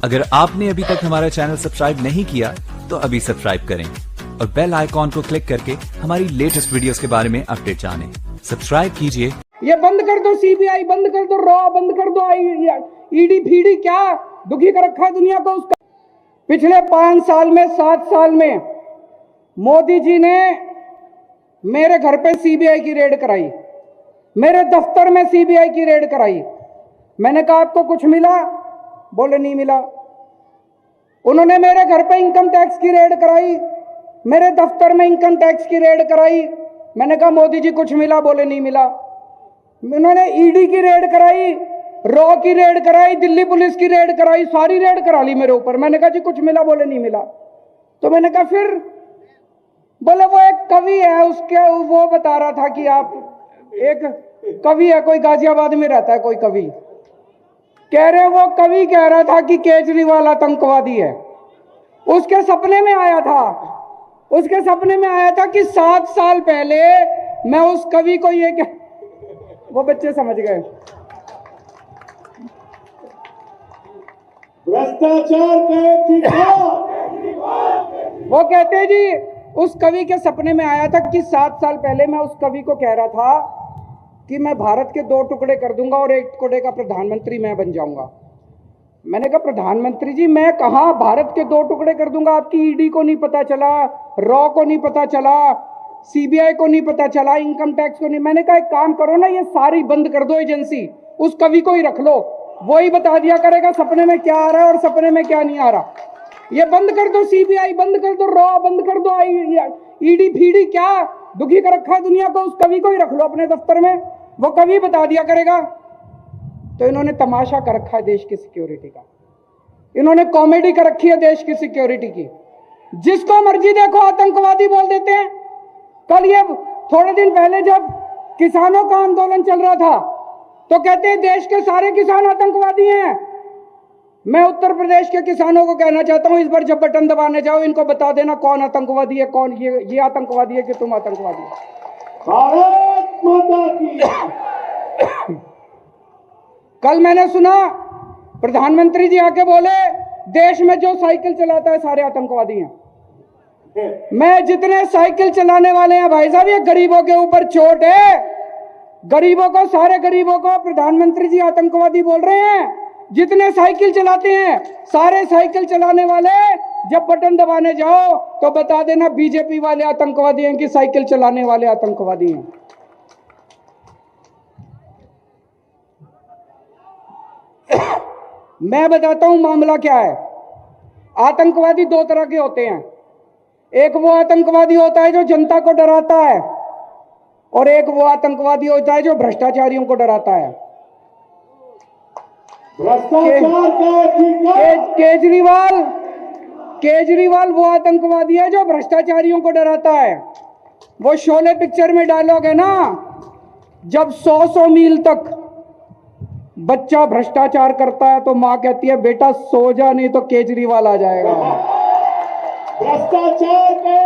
अगर आपने अभी तक हमारा चैनल सब्सक्राइब नहीं किया तो अभी सब्सक्राइब करें और बेल आइकॉन को क्लिक करके हमारी लेटेस्ट वीडियोस के बारे में अपडेट जानें। सब्सक्राइब कीजिए। ये बंद कर दो, सीबीआई बंद कर दो, रॉ बंद कर दो, ईडी फीडी क्या दुखी कर रखा है दुनिया को उसका। पिछले 5 साल में 7 साल में मोदी जी ने मेरे घर पे सीबीआई की रेड कराई, मेरे दफ्तर में सीबीआई की रेड कराई। मैंने कहा आपको कुछ मिला? बोले नहीं मिला। उन्होंने मेरे घर पे इनकम टैक्स की रेड कराई, मेरे दफ्तर में इनकम टैक्स की रेड कराई। मैंने कहा मोदी जी कुछ मिला? बोले नहीं मिला। उन्होंने ईडी की रेड कराई, रॉ की रेड कराई, दिल्ली पुलिस की रेड कराई, सारी रेड करा ली मेरे ऊपर। मैंने कहा जी कुछ मिला? बोले नहीं मिला। तो मैंने कहा फिर? बोले वो एक कवि है, उसके वो बता रहा था कि आप एक कवि है, कोई गाजियाबाद में रहता है कोई कवि, कह रहे वो कवि कह रहा था कि केजरीवाल आतंकवादी है। उसके सपने में आया था, उसके सपने में आया था कि 7 साल पहले मैं उस कवि को ये क्या, वो बच्चे समझ गए। भ्रष्टाचार के वो कहते जी उस कवि के सपने में आया था कि 7 साल पहले मैं उस कवि को कह रहा था कि मैं भारत के 2 टुकड़े कर दूंगा और 1 टुकड़े का प्रधानमंत्री मैं बन जाऊंगा। मैंने कहा प्रधानमंत्री जी मैं कहां भारत के 2 टुकड़े कर दूंगा? आपकी ईडी को नहीं पता चला, रॉ को नहीं पता चला, सीबीआई को नहीं पता चला, इनकम टैक्स को नहीं। मैंने कहा एक काम करो ना, ये सारी बंद कर दो एजेंसी, उस कवि को ही रख लो, वो ही बता दिया करेगा सपने में क्या आ रहा है और सपने में क्या नहीं आ रहा। ये बंद कर दो, सीबीआई बंद कर दो, रॉ बंद कर दो, ईडी फीडी क्या दुखी कर रखा है दुनिया को, उस कवि को ही रख लो अपने दफ्तर में, वो कवि बता दिया करेगा। तो इन्होंने तमाशा कर रखा है देश की सिक्योरिटी का, इन्होंने कॉमेडी कर रखी है देश की सिक्योरिटी की। जिसको मर्जी देखो आतंकवादी बोल देते हैं। कल ये थोड़े दिन पहले जब किसानों का आंदोलन चल रहा था तो कहते हैं देश के सारे किसान आतंकवादी हैं। मैं उत्तर प्रदेश के किसानों को कहना चाहता हूं, इस बार जब बटन दबाने जाओ इनको बता देना कौन आतंकवादी है, कौन ये आतंकवादी है कि तुम आतंकवादी हो। भारत माता की। कल मैंने सुना प्रधानमंत्री जी आके बोले देश में जो साइकिल चलाता है सारे आतंकवादी हैं। मैं जितने साइकिल चलाने वाले हैं भाई साहब, ये गरीबों के ऊपर चोट है, गरीबों को, सारे गरीबों को प्रधानमंत्री जी आतंकवादी बोल रहे हैं। जितने साइकिल चलाते हैं सारे साइकिल चलाने वाले जब बटन दबाने जाओ तो बता देना बीजेपी वाले आतंकवादी हैं कि साइकिल चलाने वाले आतंकवादी हैं। मैं बताता हूं मामला क्या है। आतंकवादी 2 तरह के होते हैं, एक वो आतंकवादी होता है जो जनता को डराता है और एक वो आतंकवादी होता है जो भ्रष्टाचारियों को डराता है। केजरीवाल वो आतंकवादी है जो भ्रष्टाचारियों को डराता है। वो शोले पिक्चर में डायलॉग है ना, जब 100 मील तक बच्चा भ्रष्टाचार करता है तो मां कहती है बेटा सो जा नहीं तो केजरीवाल आ जाएगा। भ्रष्टाचार के